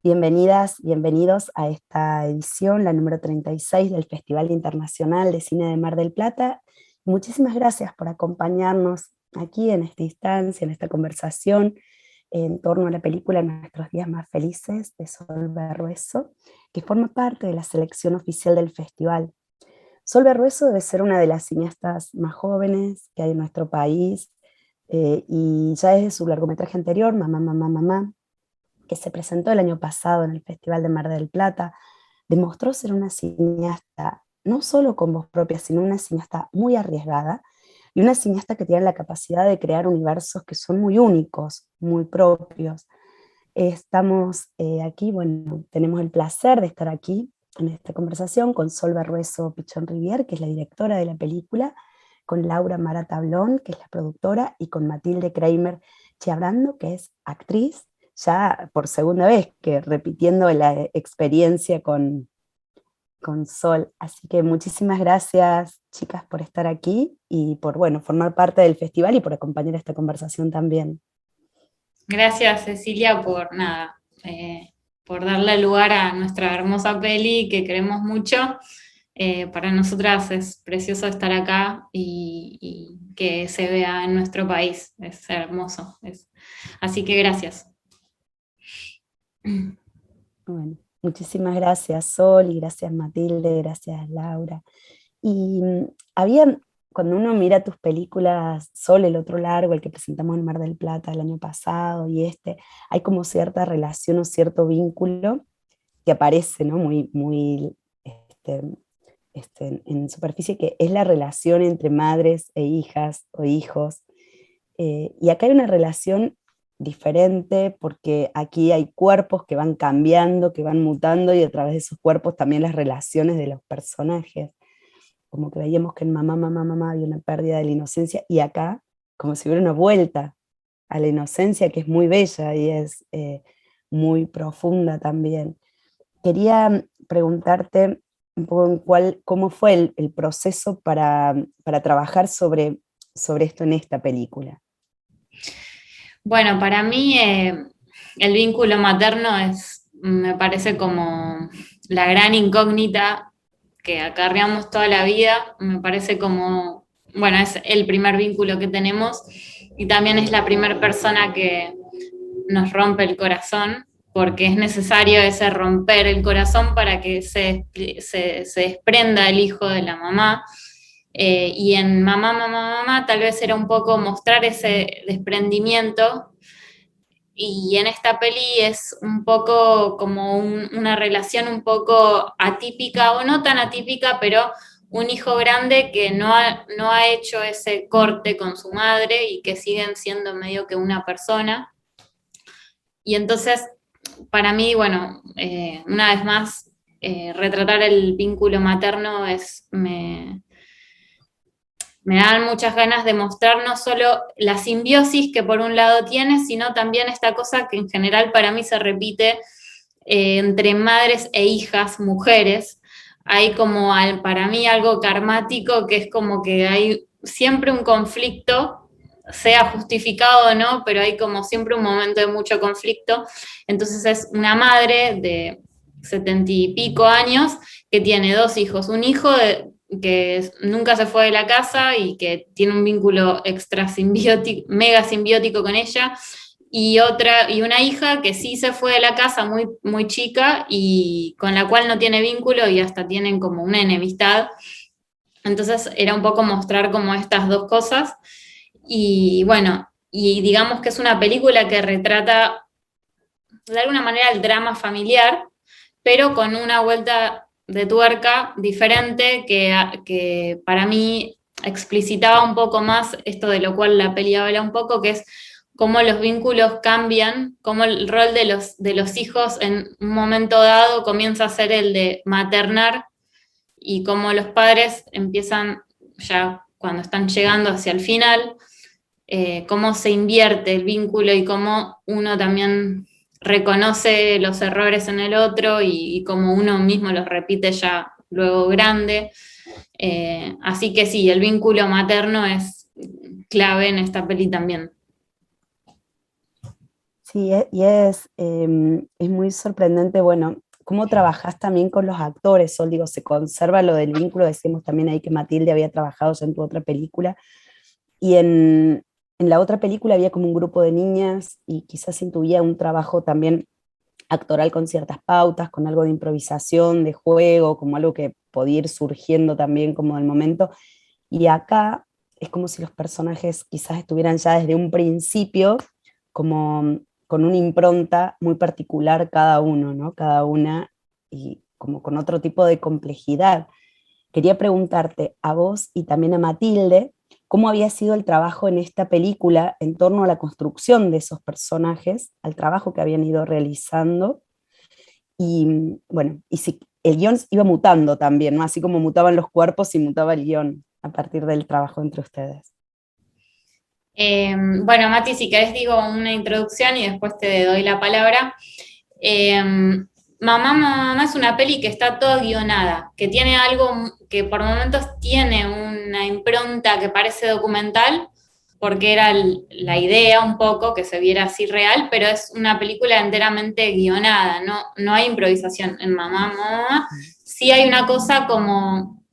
Bienvenidas, bienvenidos a esta edición, la número 36 del Festival Internacional de Cine de Mar del Plata. Muchísimas gracias por acompañarnos aquí en esta instancia, en esta conversación en torno a la película Nuestros días más felices de Sol Berrueso, que forma parte de la selección oficial del festival. Sol Berrueso debe ser una de las cineastas más jóvenes que hay en nuestro país, y ya desde su largometraje anterior, Mamá, Mamá, Mamá, que se presentó el año pasado en el Festival de Mar del Plata, demostró ser una cineasta no solo con voz propia, sino una cineasta muy arriesgada y una cineasta que tiene la capacidad de crear universos que son muy únicos, muy propios. Estamos aquí, bueno, tenemos el placer de estar aquí en esta conversación con Sol Berrueso Pichón Rivier, que es la directora de la película, con Laura Mara Tablón, que es la productora, y con Matilde Kramer Chiabrando, que es actriz, ya por segunda vez, que repitiendo la experiencia con Sol. Así que muchísimas gracias, chicas, por estar aquí y por, bueno, formar parte del festival y por acompañar esta conversación también. Gracias, Cecilia, por nada, por darle lugar a nuestra hermosa peli que queremos mucho. Para nosotras es precioso estar acá y que se vea en nuestro país. Es hermoso. Así que gracias. Bueno, muchísimas gracias, Sol, y gracias, Matilde, gracias, Laura. Y había, cuando uno mira tus películas, Sol, el otro largo, el que presentamos en Mar del Plata el año pasado, y hay como cierta relación o cierto vínculo que aparece, ¿no? Muy, muy en superficie, que es la relación entre madres e hijas o hijos. Y acá hay una relación diferente porque aquí hay cuerpos que van cambiando, que van mutando, y a través de esos cuerpos también las relaciones de los personajes. Como que veíamos que en Mamá, Mamá, Mamá había una pérdida de la inocencia, y acá como si hubiera una vuelta a la inocencia, que es muy bella y es muy profunda también. Quería preguntarte un poco cómo fue el proceso para trabajar sobre esto en esta película. Bueno, para mí el vínculo materno me parece como la gran incógnita que acarreamos toda la vida. Me parece como, bueno, es el primer vínculo que tenemos y también es la primera persona que nos rompe el corazón, porque es necesario ese romper el corazón para que se desprenda el hijo de la mamá. Y en Mamá, Mamá, Mamá tal vez era un poco mostrar ese desprendimiento, y en esta peli es un poco como una relación un poco atípica, o no tan atípica, pero un hijo grande que no ha hecho ese corte con su madre y que siguen siendo medio que una persona. Y entonces, para mí, bueno, una vez más, retratar el vínculo materno me dan muchas ganas de mostrar no solo la simbiosis que por un lado tiene, sino también esta cosa que en general para mí se repite entre madres e hijas, mujeres. Hay como para mí algo karmático, que es como que hay siempre un conflicto, sea justificado o no, pero hay como siempre un momento de mucho conflicto. Entonces es una madre de 70 y pico años que tiene dos hijos, un hijo que nunca se fue de la casa y que tiene un vínculo extra simbiótico, mega simbiótico con ella, y una hija que sí se fue de la casa muy, muy chica y con la cual no tiene vínculo y hasta tienen como una enemistad. Entonces era un poco mostrar como estas dos cosas. Y bueno, y digamos que es una película que retrata de alguna manera el drama familiar, pero con una vuelta de tuerca diferente que para mí explicitaba un poco más esto de lo cual la peli habla un poco, que es cómo los vínculos cambian, cómo el rol de los hijos en un momento dado comienza a ser el de maternar, y cómo los padres empiezan ya cuando están llegando hacia el final, cómo se invierte el vínculo y cómo uno también reconoce los errores en el otro y cómo uno mismo los repite ya luego grande. Así que sí, el vínculo materno es clave en esta peli también. Sí, es muy sorprendente, bueno, cómo trabajás también con los actores, Sol, digo, se conserva lo del vínculo, decimos también ahí que Matilde había trabajado ya en tu otra película, y en la otra película había como un grupo de niñas y quizás intuía un trabajo también actoral con ciertas pautas, con algo de improvisación, de juego, como algo que podía ir surgiendo también como del momento. Y acá es como si los personajes quizás estuvieran ya desde un principio como con una impronta muy particular cada uno, ¿no? Cada una y como con otro tipo de complejidad. Quería preguntarte a vos y también a Matilde, ¿cómo había sido el trabajo en esta película en torno a la construcción de esos personajes, al trabajo que habían ido realizando? Y bueno, y si el guión iba mutando también, ¿no? Así como mutaban los cuerpos y mutaba el guión a partir del trabajo entre ustedes. Bueno, Mati, si querés digo una introducción y después te doy la palabra. Mamá es una peli que está toda guionada, que tiene algo que por momentos tiene una impronta que parece documental, porque era la idea un poco que se viera así real, pero es una película enteramente guionada, no hay improvisación en Mamá. Sí hay una cosa como,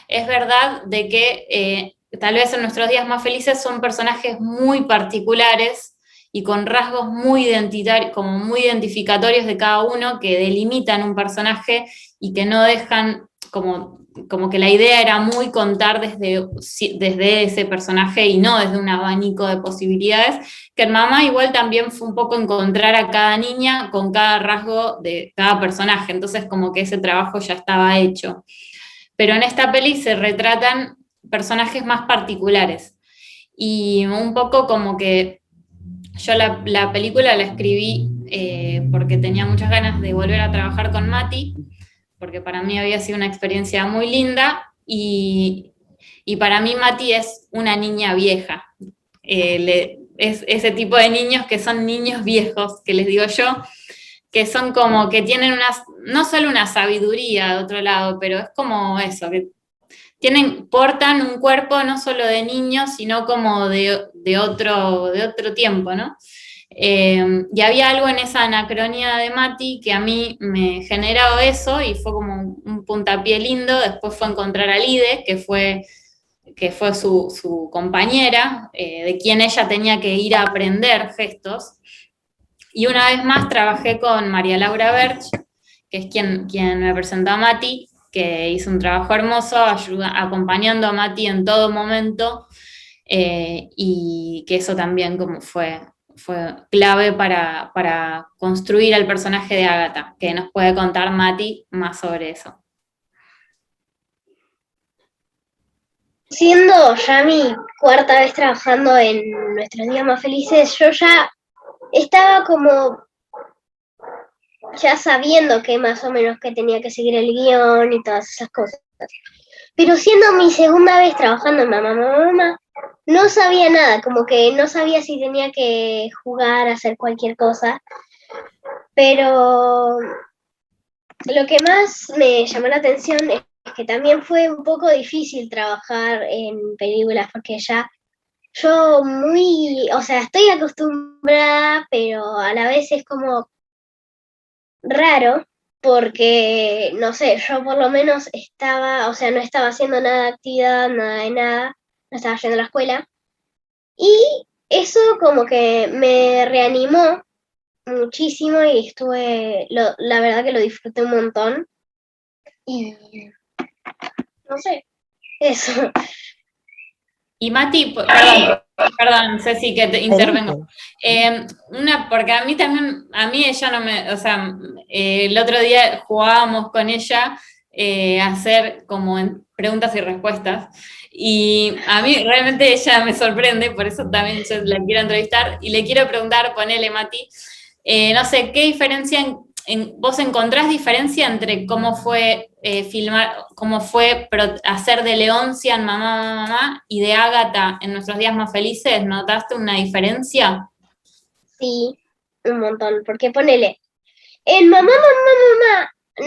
es verdad de que tal vez en nuestros días más felices son personajes muy particulares y con rasgos muy identitarios, como muy identificatorios de cada uno, que delimitan un personaje y que no dejan, como que la idea era muy contar desde ese personaje y no desde un abanico de posibilidades, que en Mamá igual también fue un poco encontrar a cada niña con cada rasgo de cada personaje, entonces como que ese trabajo ya estaba hecho. Pero en esta peli se retratan personajes más particulares. Y un poco como que yo la película la escribí porque tenía muchas ganas de volver a trabajar con Mati, porque para mí había sido una experiencia muy linda y para mí Mati es una niña vieja. Es ese tipo de niños que son niños viejos, que les digo yo, que son como que tienen no solo una sabiduría de otro lado, pero es como eso, que portan un cuerpo no solo de niños, sino como de otro tiempo, ¿no? Y había algo en esa anacronía de Mati que a mí me generó eso y fue como un puntapié lindo. Después fue encontrar a Lide, que fue su compañera, de quien ella tenía que ir a aprender gestos. Y una vez más trabajé con María Laura Berch, que es quien me presentó a Mati, que hizo un trabajo hermoso, acompañando a Mati en todo momento, y que eso también como fue clave para construir el personaje de Agatha, que nos puede contar Mati más sobre eso. Siendo ya mi cuarta vez trabajando en Nuestros Días Más Felices, yo ya estaba como ya sabiendo que más o menos que tenía que seguir el guión y todas esas cosas. Pero siendo mi segunda vez trabajando en Mamá, no sabía nada, como que no sabía si tenía que jugar, hacer cualquier cosa. Pero lo que más me llamó la atención es que también fue un poco difícil trabajar en películas, porque ya yo o sea, estoy acostumbrada, pero a la vez es como raro, porque, no sé, yo por lo menos o sea, no estaba haciendo nada de actividad, nada de nada, no estaba yendo a la escuela, y eso como que me reanimó muchísimo y la verdad que lo disfruté un montón, y no sé, eso. Y Mati, perdón, Ceci, que te intervengo. Adelante. Porque a mí también, a mí ella no me, o sea, el otro día jugábamos con ella a hacer como preguntas y respuestas, y a mí realmente ella me sorprende, por eso también yo la quiero entrevistar, y le quiero preguntar, ponele Mati, no sé, ¿qué diferencia vos encontrás diferencia entre cómo fue filmar, cómo fue hacer de Leoncia en Mamá y de Ágata en Nuestros Días Más Felices? ¿Notaste una diferencia? Sí, un montón, porque ponele, en Mamá,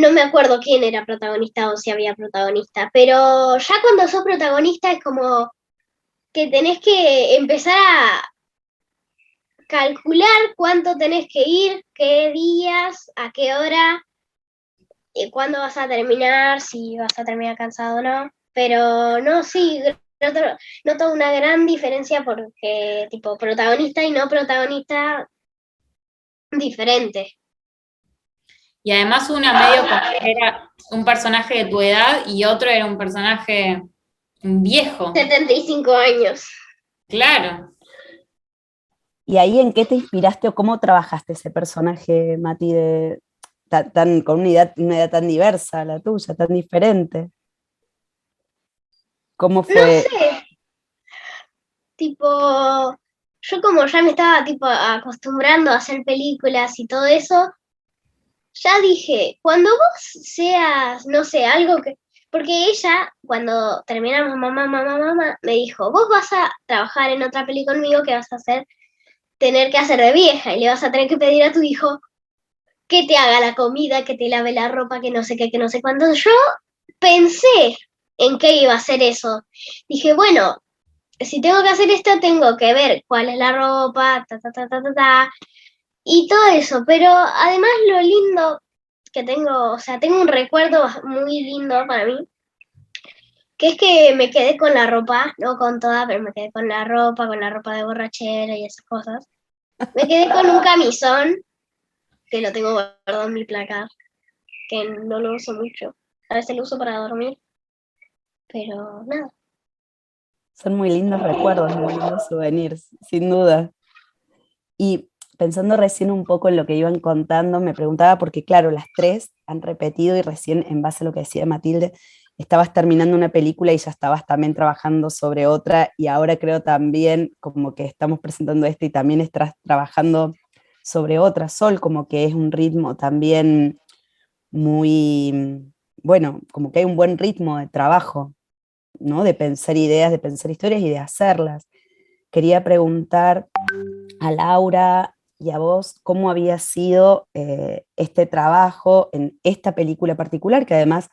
no me acuerdo quién era protagonista o si había protagonista, pero ya cuando sos protagonista es como que tenés que empezar calcular cuánto tenés que ir, qué días, a qué hora, y cuándo vas a terminar, si vas a terminar cansado o no. Pero no, sí, noto una gran diferencia porque, tipo, protagonista y no protagonista diferente. Y además una medio como que era un personaje de tu edad y otro era un personaje viejo. 75 años. Claro. ¿Y ahí en qué te inspiraste o cómo trabajaste ese personaje, Mati, con una edad tan diversa, la tuya, tan diferente? ¿Cómo No fue? sé, tipo, yo como ya me estaba tipo acostumbrando a hacer películas y todo eso, ya dije, cuando vos seas, no sé, algo que... Porque ella, cuando terminamos mamá, me dijo, vos vas a trabajar en otra peli conmigo que vas a hacer, tener que hacer de vieja y le vas a tener que pedir a tu hijo que te haga la comida, que te lave la ropa, que no sé qué, que no sé cuándo. Yo pensé en qué iba a hacer eso. Dije, bueno, si tengo que hacer esto, tengo que ver cuál es la ropa, y todo eso. Pero además lo lindo que tengo, o sea, tengo un recuerdo muy lindo para mí, que es que me quedé con la ropa, no con toda, pero me quedé con la ropa de borrachera y esas cosas. Me quedé con un camisón, que lo tengo guardado en mi placar, que no lo uso mucho. A veces lo uso para dormir, pero nada. Son muy lindos recuerdos, muy lindos souvenirs, sin duda. Y pensando recién un poco en lo que iban contando, me preguntaba, porque claro, las tres han repetido y recién en base a lo que decía Matilde, estabas terminando una película y ya estabas también trabajando sobre otra y ahora creo también como que estamos presentando esta y también estás trabajando sobre otra, Sol, como que es un ritmo también muy, bueno, como que hay un buen ritmo de trabajo, ¿no? De pensar ideas, de pensar historias y de hacerlas. Quería preguntar a Laura y a vos cómo había sido este trabajo en esta película particular, que además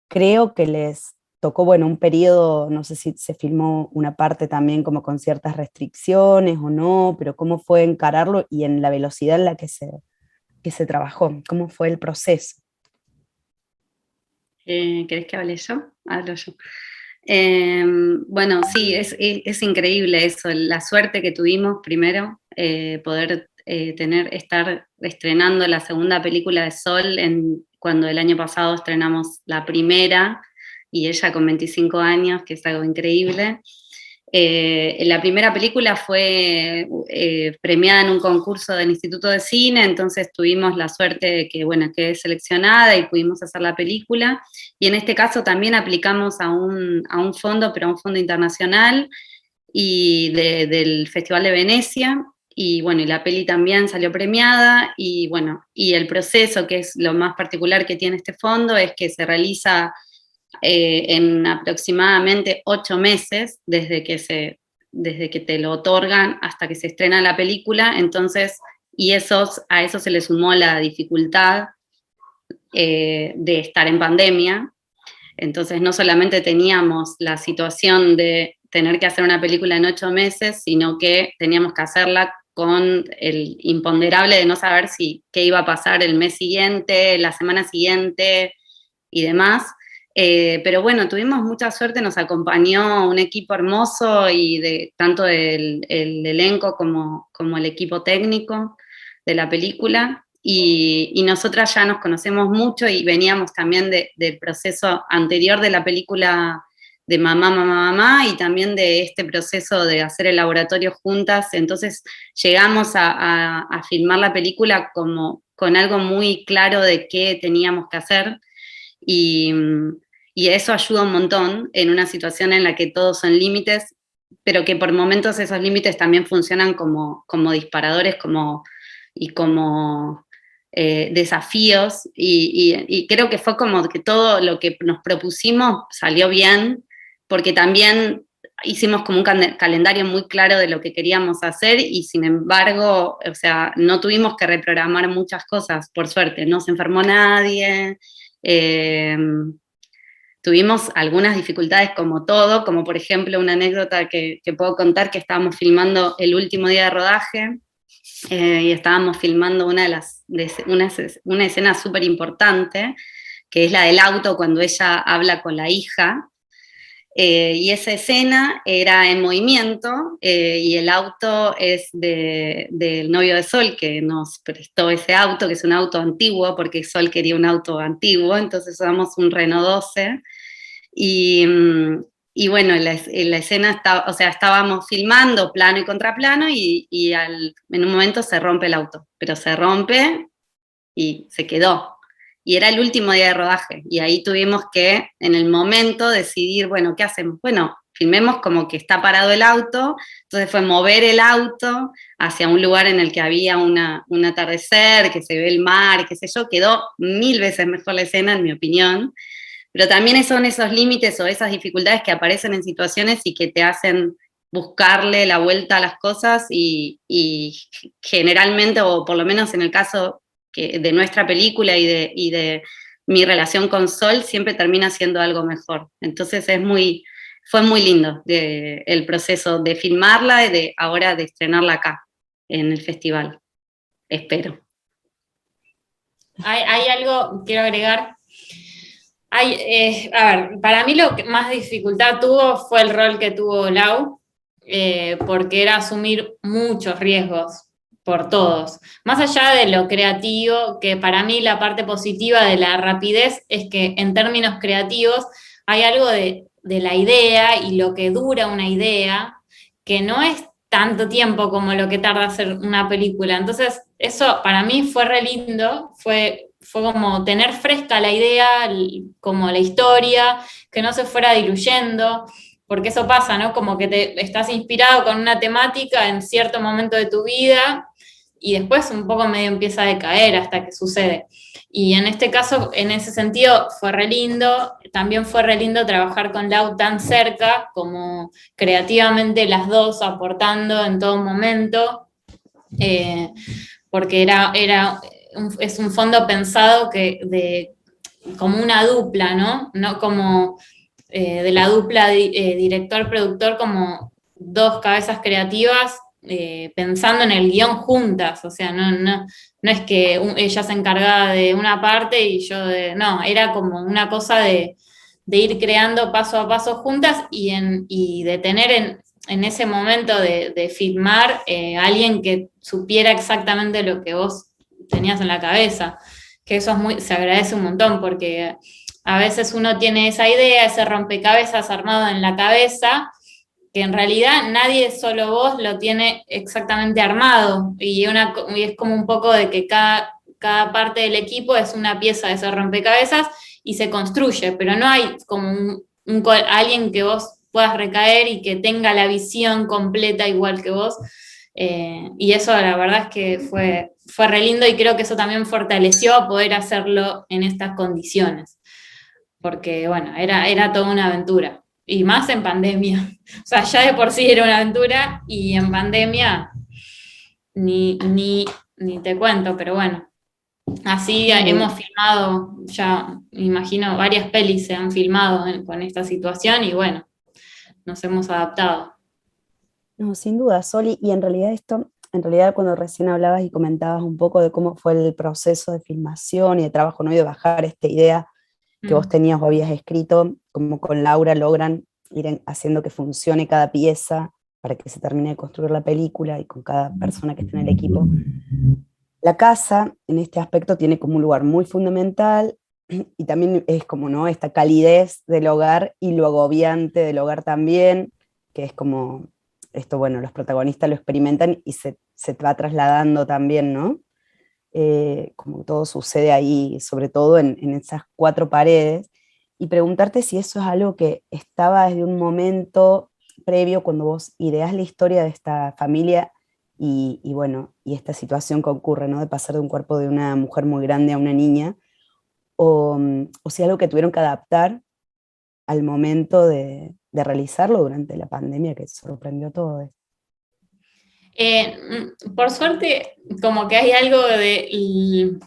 creo que les tocó, bueno, un periodo, no sé si se filmó una parte también como con ciertas restricciones o no, pero cómo fue encararlo y en la velocidad en la que se trabajó, cómo fue el proceso. ¿Querés que hable yo? Hablo yo. Bueno, sí, es increíble eso, la suerte que tuvimos primero, poder estar estrenando la segunda película de Sol cuando el año pasado estrenamos la primera, y ella con 25 años, que es algo increíble. La primera película fue premiada en un concurso del Instituto de Cine, entonces tuvimos la suerte de que, bueno, quedé seleccionada y pudimos hacer la película. Y en este caso también aplicamos a un fondo, pero a un fondo internacional y del Festival de Venecia. Y bueno, y la peli también salió premiada. Y bueno, y el proceso, que es lo más particular que tiene este fondo, es que se realiza en aproximadamente 8 meses desde que te lo otorgan hasta que se estrena la película. Entonces, a eso se le sumó la dificultad de estar en pandemia. Entonces, no solamente teníamos la situación de tener que hacer una película en 8 meses, sino que teníamos que hacerla con el imponderable de no saber qué iba a pasar el mes siguiente, la semana siguiente y demás. Pero bueno, tuvimos mucha suerte, nos acompañó un equipo hermoso y tanto el elenco como el equipo técnico de la película. Y nosotras ya nos conocemos mucho y veníamos también del proceso anterior de la película de Mamá, y también de este proceso de hacer el laboratorio juntas. Entonces llegamos a filmar la película con algo muy claro de qué teníamos que hacer. Y, y eso ayuda un montón en una situación en la que todos son límites, pero que por momentos esos límites también funcionan como disparadores y como desafíos. Y creo que fue como que todo lo que nos propusimos salió bien, porque también hicimos como un calendario muy claro de lo que queríamos hacer y sin embargo, o sea, no tuvimos que reprogramar muchas cosas, por suerte, no se enfermó nadie. Eh, Tuvimos algunas dificultades como todo, como por ejemplo una anécdota que puedo contar, que estábamos filmando el último día de rodaje y estábamos filmando una escena súper importante, que es la del auto cuando ella habla con la hija. Y esa escena era en movimiento, y el auto es del novio de Sol, que nos prestó ese auto, que es un auto antiguo, porque Sol quería un auto antiguo, entonces usamos un Renault 12, y, y bueno, la escena, o sea, estábamos filmando plano y contraplano, y en un momento se rompe el auto, pero se rompe y se quedó. Y era el último día de rodaje, y ahí tuvimos que, en el momento, decidir, bueno, ¿qué hacemos? Bueno, filmemos como que está parado el auto, entonces fue mover el auto hacia un lugar en el que había un atardecer, que se ve el mar, qué sé yo, quedó 1000 veces mejor la escena, en mi opinión, pero también son esos límites o esas dificultades que aparecen en situaciones y que te hacen buscarle la vuelta a las cosas, y generalmente, o por lo menos en el caso de nuestra película y de mi relación con Sol, siempre termina siendo algo mejor. Entonces fue muy lindo el proceso de filmarla y ahora de estrenarla acá, en el festival. Espero. Hay algo, quiero agregar. A ver, para mí lo que más dificultad tuvo fue el rol que tuvo Lau, porque era asumir muchos riesgos por todos. Más allá de lo creativo, que para mí la parte positiva de la rapidez es que en términos creativos hay algo de la idea y lo que dura una idea, que no es tanto tiempo como lo que tarda hacer una película. Entonces, eso para mí fue re lindo, fue como tener fresca la idea, como la historia, que no se fuera diluyendo, porque eso pasa, ¿no? Como que te estás inspirado con una temática en cierto momento de tu vida y después un poco medio empieza a decaer hasta que sucede. Y en este caso, en ese sentido, fue re lindo. También fue re lindo trabajar con Lau tan cerca, como creativamente las dos aportando en todo momento, porque es un fondo pensado como una dupla, ¿no? No como de la dupla director-productor, como dos cabezas creativas pensando en el guión juntas, o sea, no es que ella se encargaba de una parte y yo no, era como una cosa de ir creando paso a paso juntas y de tener en ese momento de filmar alguien que supiera exactamente lo que vos tenías en la cabeza, que eso se agradece un montón, porque a veces uno tiene esa idea, ese rompecabezas armado en la cabeza, que en realidad nadie, solo vos, lo tiene exactamente armado, y es como un poco de que cada parte del equipo es una pieza de ese rompecabezas y se construye, pero no hay como alguien que vos puedas recaer y que tenga la visión completa igual que vos, y eso la verdad es que fue re lindo, y creo que eso también fortaleció a poder hacerlo en estas condiciones, porque bueno, era toda una aventura, y más en pandemia. O sea, ya de por sí era una aventura, y en pandemia ni te cuento, pero bueno. Así hemos filmado, ya me imagino, varias pelis se han filmado con esta situación, y bueno, nos hemos adaptado. No, sin duda, Soli, y en realidad cuando recién hablabas y comentabas un poco de cómo fue el proceso de filmación y de trabajo, ¿no? Y de bajar esta idea que vos tenías o habías escrito, como con Laura logran ir haciendo que funcione cada pieza para que se termine de construir la película, y con cada persona que está en el equipo. La casa, en este aspecto, tiene como un lugar muy fundamental, y también es como, ¿no?, esta calidez del hogar y lo agobiante del hogar también, que es como esto, bueno, los protagonistas lo experimentan y se va trasladando también, ¿no? Como todo sucede ahí, sobre todo en esas 4 paredes, y preguntarte si eso es algo que estaba desde un momento previo, cuando vos ideás la historia de esta familia y bueno, y esta situación que ocurre, ¿no?, de pasar de un cuerpo de una mujer muy grande a una niña, o si es algo que tuvieron que adaptar al momento de realizarlo durante la pandemia, que sorprendió a todos. Por suerte, como que hay algo el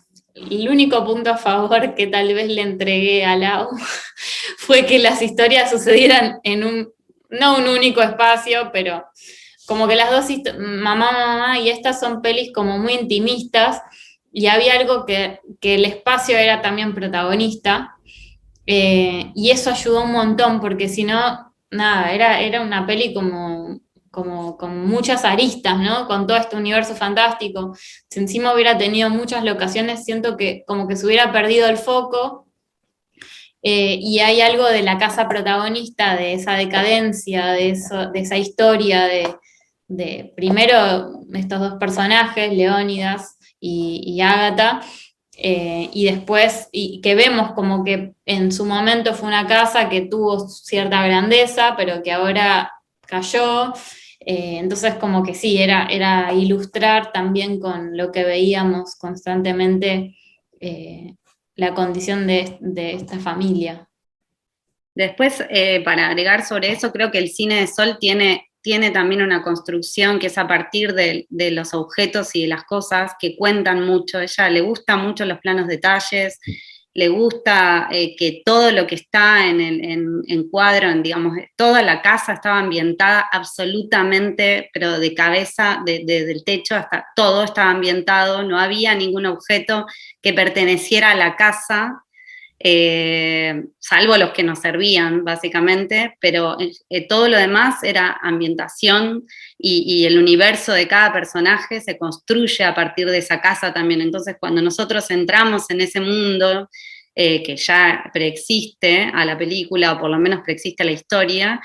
único punto a favor que tal vez le entregué a Lau fue que las historias sucedieran en no un único espacio, pero como que las dos, mamá, mamá y estas son pelis como muy intimistas, y había algo que el espacio era también protagonista, y eso ayudó un montón, porque si no, nada, era una peli como con muchas aristas, ¿no? Con todo este universo fantástico. Si encima hubiera tenido muchas locaciones, siento que como que se hubiera perdido el foco, y hay algo de la casa protagonista, de esa decadencia, de esa historia, de primero estos dos personajes, Leónidas y Ágata, y después, y que vemos como que en su momento fue una casa que tuvo cierta grandeza, pero que ahora cayó. Entonces como que sí, era ilustrar también con lo que veíamos constantemente, la condición de esta familia. Después, para agregar sobre eso, creo que el cine de Sol tiene también una construcción que es a partir de los objetos y de las cosas que cuentan mucho. A ella le gustan mucho los planos detalles, le gusta que todo lo que está en cuadro, digamos, toda la casa estaba ambientada absolutamente, pero de cabeza, del techo hasta todo estaba ambientado, no había ningún objeto que perteneciera a la casa, salvo los que nos servían, básicamente, pero todo lo demás era ambientación y el universo de cada personaje se construye a partir de esa casa también. Entonces, cuando nosotros entramos en ese mundo que ya preexiste a la película, o por lo menos preexiste a la historia,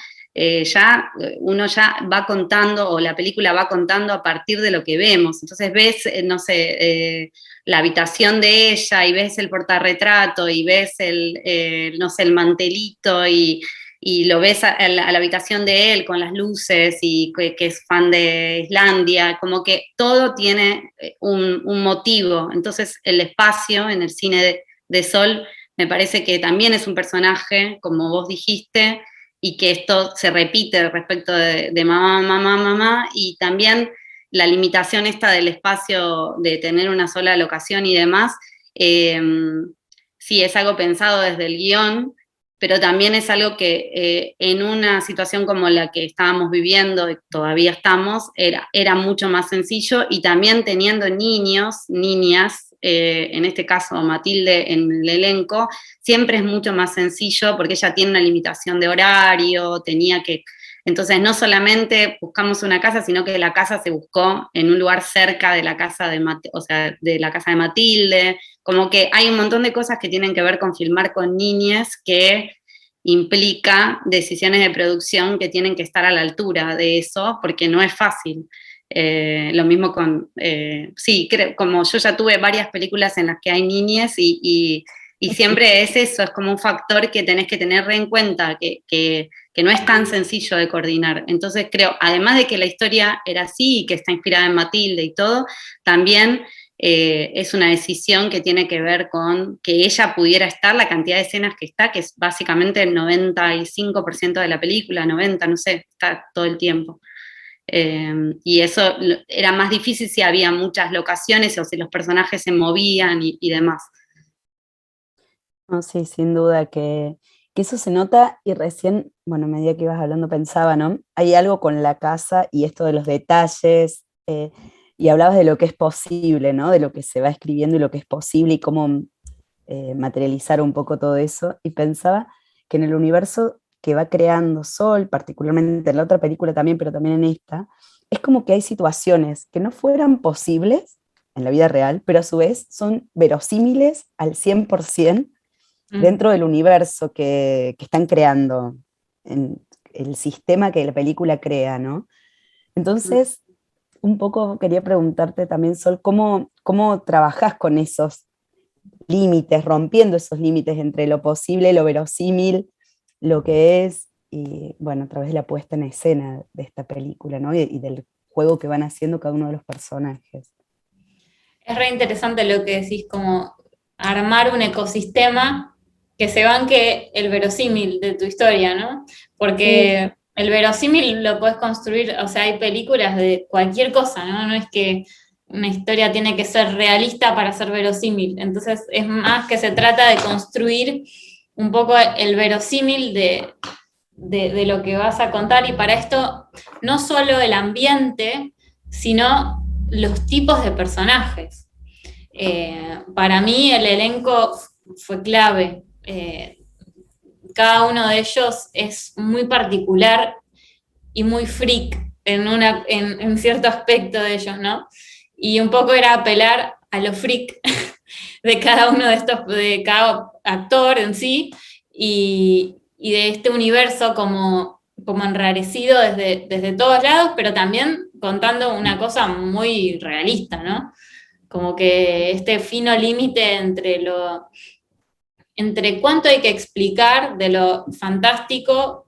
uno ya va contando, o la película va contando a partir de lo que vemos. Entonces ves, no sé, la habitación de ella, y ves el portarretrato, y ves no sé, el mantelito, y lo ves a la habitación de él con las luces, y que es fan de Islandia, como que todo tiene un motivo. Entonces el espacio en el cine de Sol me parece que también es un personaje, como vos dijiste, y que esto se repite respecto de mamá, mamá, mamá, y también la limitación esta del espacio, de tener una sola locación y demás, sí es algo pensado desde el guión, pero también es algo que en una situación como la que estábamos viviendo, y todavía estamos, era mucho más sencillo, y también teniendo niños, niñas, en este caso Matilde en el elenco, siempre es mucho más sencillo porque ella tiene una limitación de horario, entonces no solamente buscamos una casa, sino que la casa se buscó en un lugar cerca de la casa de la casa de Matilde, como que hay un montón de cosas que tienen que ver con filmar con niñas, que implica decisiones de producción que tienen que estar a la altura de eso, porque no es fácil. Lo mismo con, sí, como yo ya tuve varias películas en las que hay niñas, y siempre es eso, es como un factor que tenés que tener en cuenta, que no es tan sencillo de coordinar. Entonces creo, además de que la historia era así, y que está inspirada en Matilde y todo, también es una decisión que tiene que ver con que ella pudiera estar, la cantidad de escenas que está, que es básicamente el 95% de la película, 90, no sé, está todo el tiempo. Y eso era más difícil si había muchas locaciones o si los personajes se movían y demás. No, sí, sin duda que eso se nota, y recién, bueno, a medida que ibas hablando pensaba, ¿no? Hay algo con la casa y esto de los detalles, y hablabas de lo que es posible, ¿no? De lo que se va escribiendo y lo que es posible, y cómo materializar un poco todo eso, y pensaba que en el universo que va creando Sol, particularmente en la otra película también, pero también en esta, es como que hay situaciones que no fueran posibles en la vida real, pero a su vez son verosímiles al 100% dentro del universo que están creando, en el sistema que la película crea, ¿no? Entonces, un poco quería preguntarte también, Sol, ¿cómo trabajás con esos límites, rompiendo esos límites entre lo posible, lo verosímil, lo que es, y bueno, a través de la puesta en escena de esta película, ¿no? Y del juego que van haciendo cada uno de los personajes? Es re interesante lo que decís, como armar un ecosistema que se banque el verosímil de tu historia, ¿no? Porque el verosímil lo puedes construir, o sea, hay películas de cualquier cosa, ¿no? No es que una historia tiene que ser realista para ser verosímil. Entonces es más que se trata de construir un poco el verosímil de lo que vas a contar, y para esto no solo el ambiente, sino los tipos de personajes. Para mí el elenco fue clave. Cada uno de ellos es muy particular y muy freak en cierto aspecto de ellos, ¿no? Y un poco era apelar a lo freak de cada uno de estos, de cada actor en sí, y de este universo como enrarecido desde todos lados, pero también contando una cosa muy realista, ¿no? Como que este fino límite entre cuánto hay que explicar de lo fantástico,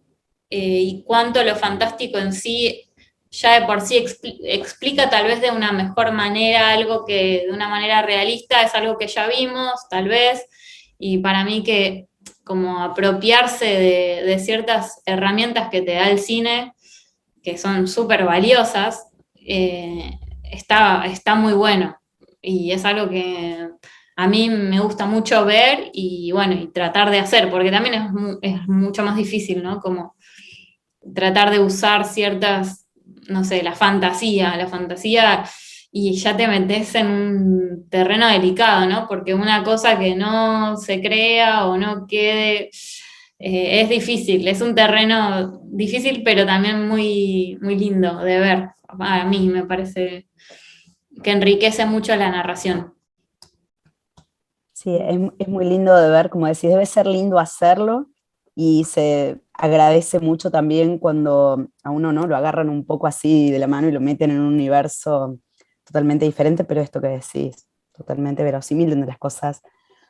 y cuánto lo fantástico en sí ya de por sí explica tal vez de una mejor manera algo que de una manera realista es algo que ya vimos, tal vez, y para mí que como apropiarse de ciertas herramientas que te da el cine, que son súper valiosas, está muy bueno, y es algo que a mí me gusta mucho ver y bueno, y tratar de hacer, porque también es mucho más difícil, ¿no? Como tratar de usar ciertas, no sé, la fantasía, y ya te metes en un terreno delicado, ¿no? Porque una cosa que no se crea o no quede, es difícil, es un terreno difícil, pero también muy, muy lindo de ver. A mí me parece que enriquece mucho la narración. Sí, es muy lindo de ver, como decís, debe ser lindo hacerlo y se agradece mucho también cuando a uno, ¿no?, lo agarran un poco así de la mano y lo meten en un universo totalmente diferente, pero esto que decís, totalmente verosímil, donde las cosas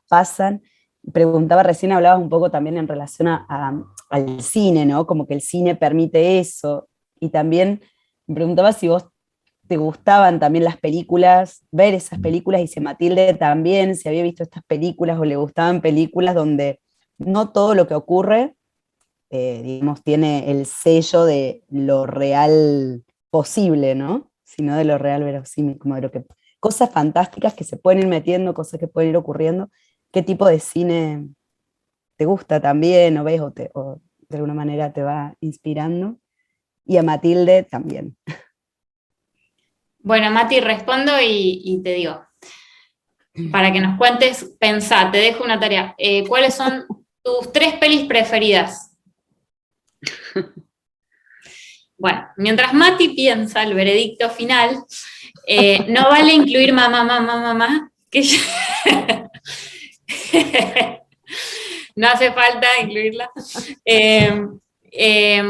pasan. Preguntaba, recién hablabas un poco también en relación al cine, ¿no? Como que el cine permite eso. Y también me preguntaba si vos te gustaban también las películas, ver esas películas, y si Matilde también, si había visto estas películas o le gustaban películas donde no todo lo que ocurre, digamos, tiene el sello de lo real posible, ¿no? Sino de lo real verosímil, como de lo que, cosas fantásticas que se pueden ir metiendo, cosas que pueden ir ocurriendo. ¿Qué tipo de cine te gusta también, o ves, o de alguna manera te va inspirando? Y a Matilde también. Bueno, Mati, respondo y te digo, para que nos cuentes, pensá, te dejo una tarea. ¿Cuáles son tus 3 pelis preferidas? Bueno, mientras Mati piensa el veredicto final, no vale incluir mamá, mamá, mamá, que no hace falta incluirla.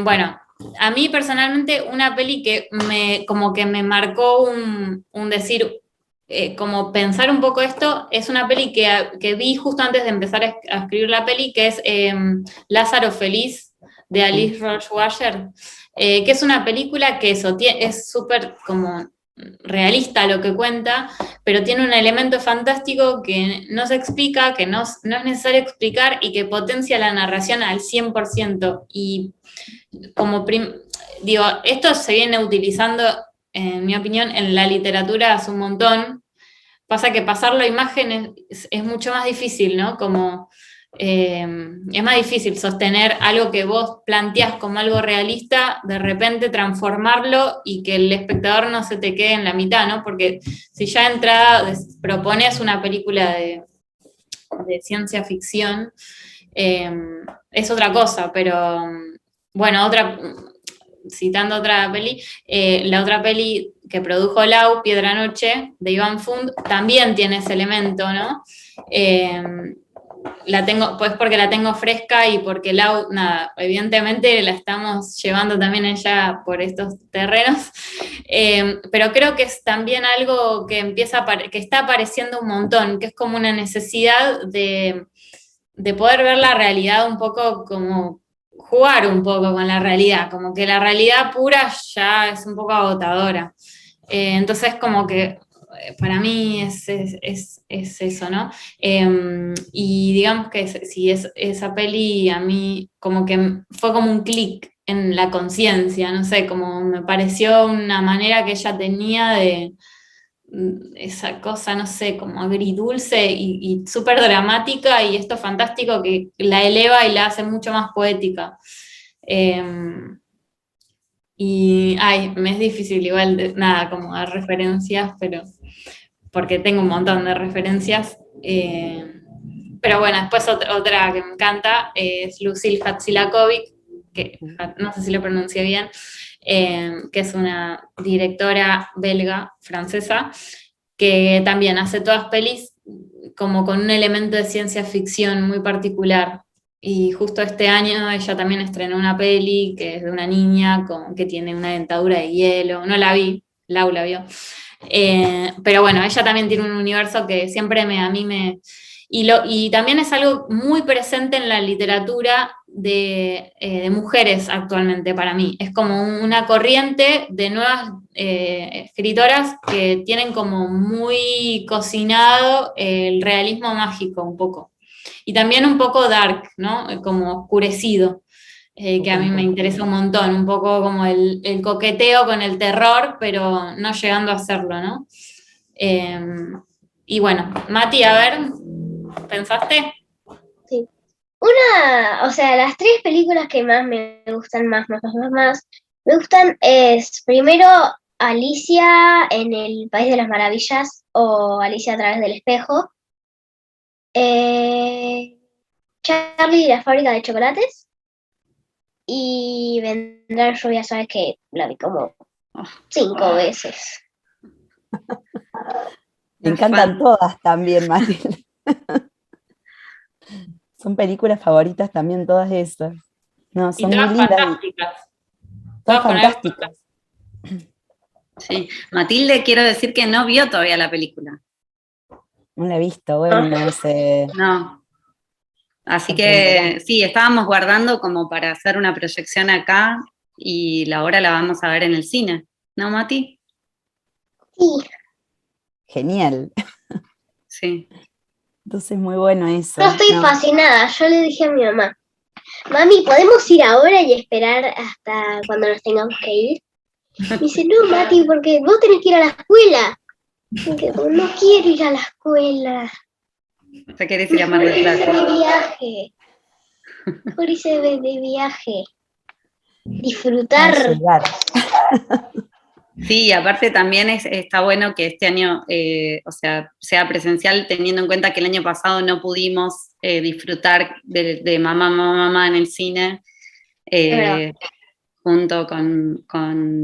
Bueno, a mí personalmente una peli que como que me marcó un decir, como pensar un poco esto, es una peli que vi justo antes de empezar a escribir la peli, que es Lázaro Feliz, de Alice Rohrwacher, que es una película que es súper como realista lo que cuenta, pero tiene un elemento fantástico que no se explica, que no es necesario explicar, y que potencia la narración al 100%. Y como digo, esto se viene utilizando, en mi opinión, en la literatura hace un montón. Pasa que pasarlo a imágenes es mucho más difícil, ¿no? Como es más difícil sostener algo que vos planteás como algo realista, de repente transformarlo y que el espectador no se te quede en la mitad, ¿no? Porque si ya de entrada propones una película de ciencia ficción, es otra cosa, pero bueno, citando otra peli, la otra peli que produjo Lau, Piedra Noche, de Iván Fund, también tiene ese elemento, ¿no? La tengo, pues porque la tengo fresca y porque Lau, nada, evidentemente la estamos llevando también ella por estos terrenos, pero creo que es también algo que que está apareciendo un montón, que es como una necesidad de poder ver la realidad un poco, como jugar un poco con la realidad, como que la realidad pura ya es un poco agotadora. Entonces como que para mí es eso, ¿no? Y digamos que si esa peli a mí como que fue como un clic en la conciencia, no sé, como me pareció una manera que ella tenía de esa cosa, no sé, como agridulce y súper dramática, y esto fantástico que la eleva y la hace mucho más poética. Y, me es difícil igual, nada, como dar referencias, pero porque tengo un montón de referencias. Pero bueno, después otra que me encanta es Lucille Hatzilakowicz, que no sé si lo pronuncié bien, que es una directora belga, francesa, que también hace todas pelis como con un elemento de ciencia ficción muy particular. Y justo este año ella también estrenó una peli que es de una niña que tiene una dentadura de hielo. No la vi, Lau la vio. Pero bueno, ella también tiene un universo que siempre a mí me... Y también es algo muy presente en la literatura de mujeres actualmente para mí. Es como una corriente de nuevas escritoras que tienen como muy cocinado el realismo mágico un poco. Y también un poco dark, ¿no? Como oscurecido, que a mí me interesa un montón, un poco como el coqueteo con el terror, pero no llegando a hacerlo, ¿no? Y bueno, Mati, a ver, ¿pensaste? Sí. O sea, las tres películas que más me gustan, me gustan es primero Alicia en el País de las Maravillas o Alicia a través del espejo. Charlie y la fábrica de chocolates. Y Vendrán lluvias, sabes que la vi como 5 veces. Me encantan todas también, Matilde. Son películas favoritas también todas esas. No, son y todas muy lindas. fantásticas. Todas fantásticas. Sí, Matilde, quiero decir que no vio todavía la película. No la he visto, bueno, no sé. No. Así que sí, estábamos guardando como para hacer una proyección acá y ahora la vamos a ver en el cine, ¿no, Mati? Sí. Genial. Sí. Entonces muy bueno eso. Yo estoy fascinada. Yo le dije a mi mamá, mami, ¿podemos ir ahora y esperar hasta cuando nos tengamos que ir? Me dice, no, Mati, porque vos tenés que ir a la escuela. Porque no quiero ir a la escuela. ¿Te querés ir a Mar del Plata? De viaje. Por irse de viaje. Disfrutar. Sí, aparte también está bueno que este año, o sea presencial, teniendo en cuenta que el año pasado no pudimos disfrutar de mamá en el cine junto con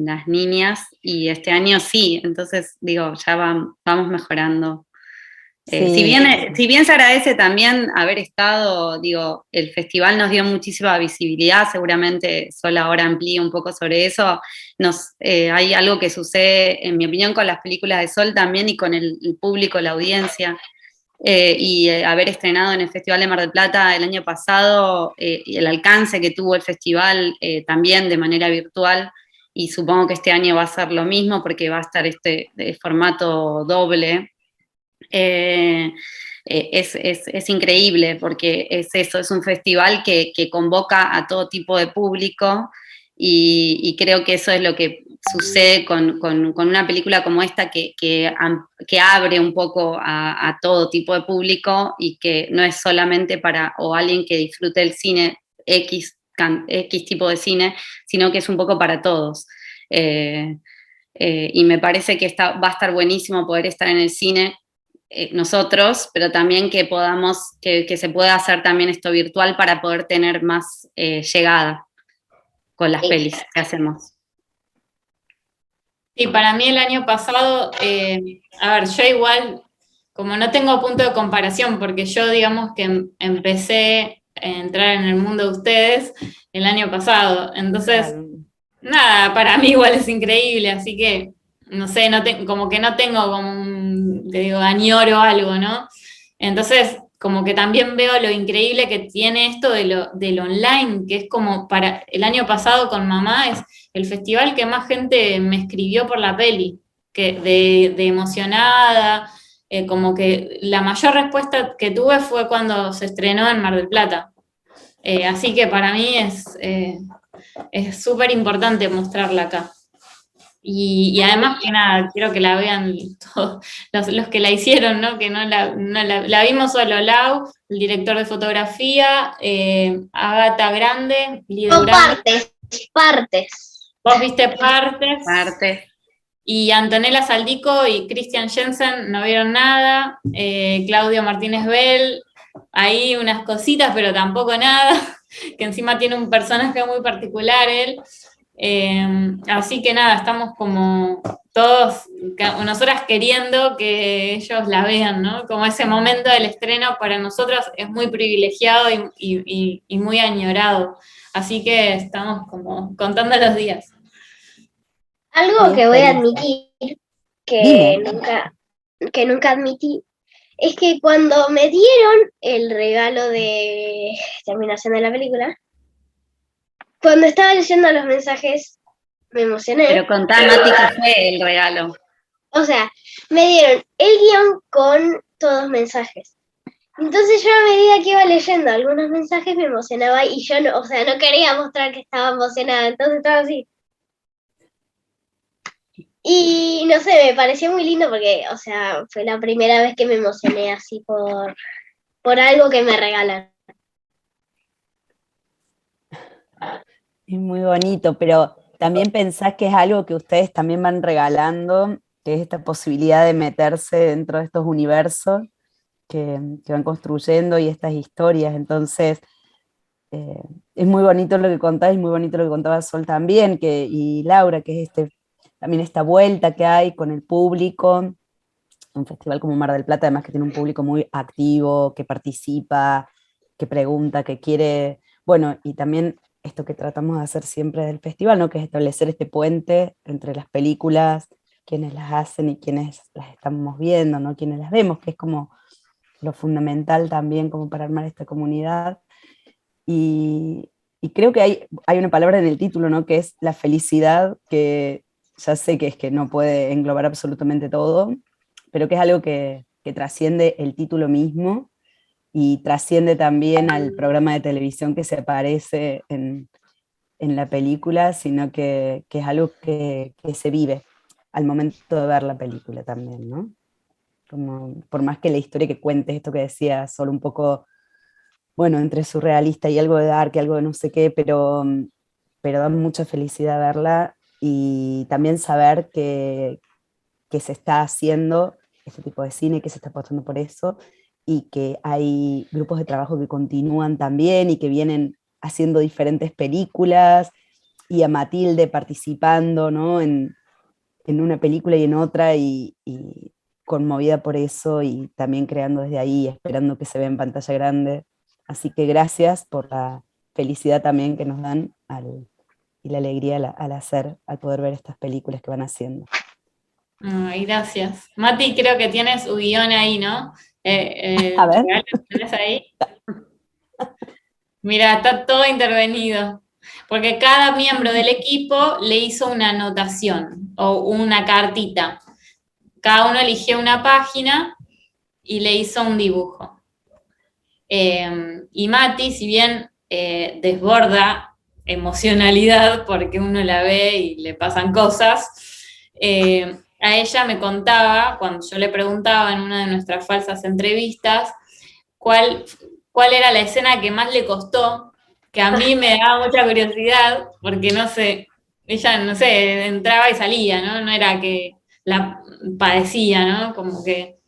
las niñas, y este año sí, entonces digo, ya vamos mejorando. Sí. Si bien se agradece también haber estado, digo, el festival nos dio muchísima visibilidad, seguramente Sol ahora amplía un poco sobre eso. Hay algo que sucede, en mi opinión, con las películas de Sol también y con el público, la audiencia. Haber estrenado en el Festival de Mar del Plata el año pasado, y el alcance que tuvo el festival también de manera virtual, y supongo que este año va a ser lo mismo porque va a estar este formato doble. Es increíble porque es eso, es un festival que convoca a todo tipo de público, y creo que eso es lo que sucede con una película como esta que abre un poco a todo tipo de público, y que no es solamente para o alguien que disfrute el cine X tipo de cine, sino que es un poco para todos. Y me parece que va a estar buenísimo poder estar en el cine nosotros, pero también que se pueda hacer también esto virtual para poder tener más llegada con las pelis que hacemos. Sí, para mí el año pasado, a ver, yo igual, como no tengo punto de comparación, porque yo digamos que empecé a entrar en el mundo de ustedes el año pasado, entonces, nada, para mí igual es increíble, así que, no sé, como que no tengo como te digo, añoro algo, ¿no? Entonces, como que también veo lo increíble que tiene esto del online, que es como para el año pasado con mamá, es el festival que más gente me escribió por la peli, de emocionada, como que la mayor respuesta que tuve fue cuando se estrenó en Mar del Plata. Así que para mí es súper importante mostrarla acá. Y además que nada, quiero que la vean todos los que la hicieron, ¿no? Que la vimos solo Lau, el director de fotografía, Agatha Grande, Lido Son Grande, partes. vos viste partes, Parte. y Antonella Saldico y Christian Jensen no vieron nada, Claudio Martínez Bell, ahí unas cositas, pero tampoco nada, que encima tiene un personaje muy particular él. Así que nada, estamos como todos, nosotras queriendo que ellos la vean, ¿no? Como ese momento del estreno para nosotros es muy privilegiado y muy añorado. Así que estamos como contando los días. Algo Bien, que voy a feliz. admitir, Dime. que nunca admití, es que cuando me dieron el regalo de terminación de la película, cuando estaba leyendo los mensajes, me emocioné. Pero contá, Mati, qué fue el regalo. O sea, me dieron el guión con todos los mensajes. Entonces yo a medida que iba leyendo algunos mensajes me emocionaba y yo no, o sea, no quería mostrar que estaba emocionada, entonces estaba así. Y no sé, me pareció muy lindo porque, o sea, fue la primera vez que me emocioné así por algo que me regalan. Es muy bonito, pero también pensás que es algo que ustedes también van regalando, que es esta posibilidad de meterse dentro de estos universos que van construyendo y estas historias. Entonces, eh, es muy bonito lo que contás, y muy bonito lo que contaba Sol también, y Laura, que es también esta vuelta que hay con el público. Un festival como Mar del Plata, además que tiene un público muy activo, que participa, que pregunta, que quiere, bueno, y también esto que tratamos de hacer siempre del festival, ¿no? Que es establecer este puente entre las películas, quienes las hacen y quienes las estamos viendo, ¿no? Quienes las vemos, que es como lo fundamental también como para armar esta comunidad. Y, y creo que hay una palabra en el título, ¿no? Que es la felicidad, que ya sé que es que no puede englobar absolutamente todo, pero que es algo que trasciende el título mismo y trasciende también al programa de televisión que se aparece en la película, sino que es algo que se vive al momento de ver la película también, ¿no? Como, por más que la historia que cuentes, esto que decía, solo un poco, bueno, entre surrealista y algo de dark y algo de no sé qué, pero da mucha felicidad verla y también saber que se está haciendo este tipo de cine, que se está apostando por eso, y que hay grupos de trabajo que continúan también y que vienen haciendo diferentes películas, y a Matilde participando, ¿no? en una película y en otra, y conmovida por eso, y también creando desde ahí, esperando que se vea en pantalla grande. Así que gracias por la felicidad también que nos dan y la alegría al hacer, al poder ver estas películas que van haciendo. Ay, gracias. Mati, creo que tienes un guión ahí, ¿no? A ver. ¿Regalo lo tenés ahí? Mira, está todo intervenido. Porque cada miembro del equipo le hizo una anotación o una cartita. Cada uno eligió una página y le hizo un dibujo. Y Mati, si bien desborda emocionalidad porque uno la ve y le pasan cosas, a ella me contaba, cuando yo le preguntaba en una de nuestras falsas entrevistas, cuál, cuál era la escena que más le costó, que a mí me daba mucha curiosidad, porque no sé, ella, no sé, entraba y salía, ¿no? No era que la padecía, ¿no? Como que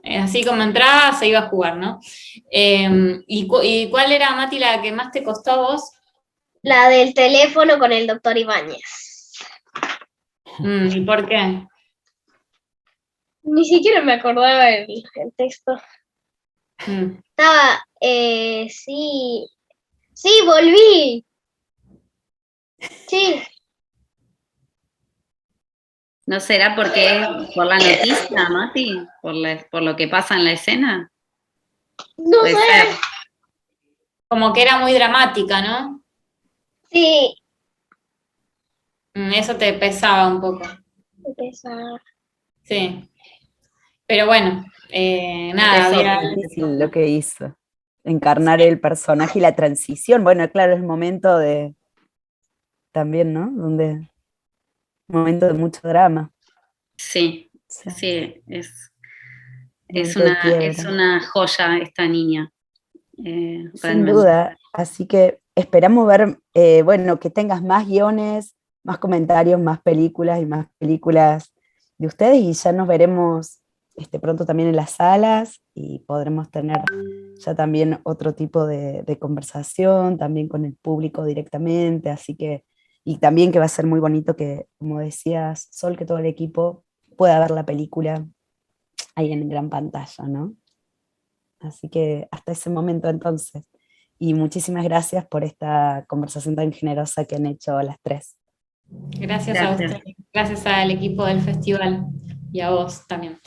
así como entraba, se iba a jugar, ¿no? ¿Y cuál era, Mati, la que más te costó a vos? La del teléfono con el doctor Ibáñez. ¿Y por qué? Ni siquiera me acordaba el texto. Mm. Estaba, sí, volví. Sí, ¿No será porque es por la noticia, Mati? ¿Por lo que pasa en la escena? no Puede sé. ser. Como que era muy dramática, ¿no? Sí, Eso te pesaba un poco. empezar. Sí. Pero bueno, nada, Pesó, había. Es difícil lo que hizo, encarnar el personaje y la transición. Bueno, claro, es el momento de también, ¿no? Donde momento de mucho drama. Sí, Sí, sí, momento de quiebre. es una joya esta niña. Sin Realmente. duda, así que esperamos ver, bueno, que tengas más guiones, más comentarios, más películas y más películas de ustedes y ya nos veremos pronto también en las salas y podremos tener ya también otro tipo de conversación, también con el público directamente, así que, y también que va a ser muy bonito que, como decías, Sol, que todo el equipo pueda ver la película ahí en gran pantalla, ¿no? Así que hasta ese momento entonces. Y muchísimas gracias por esta conversación tan generosa que han hecho las tres. Gracias a Gracias. ustedes, gracias al equipo del festival y a vos también.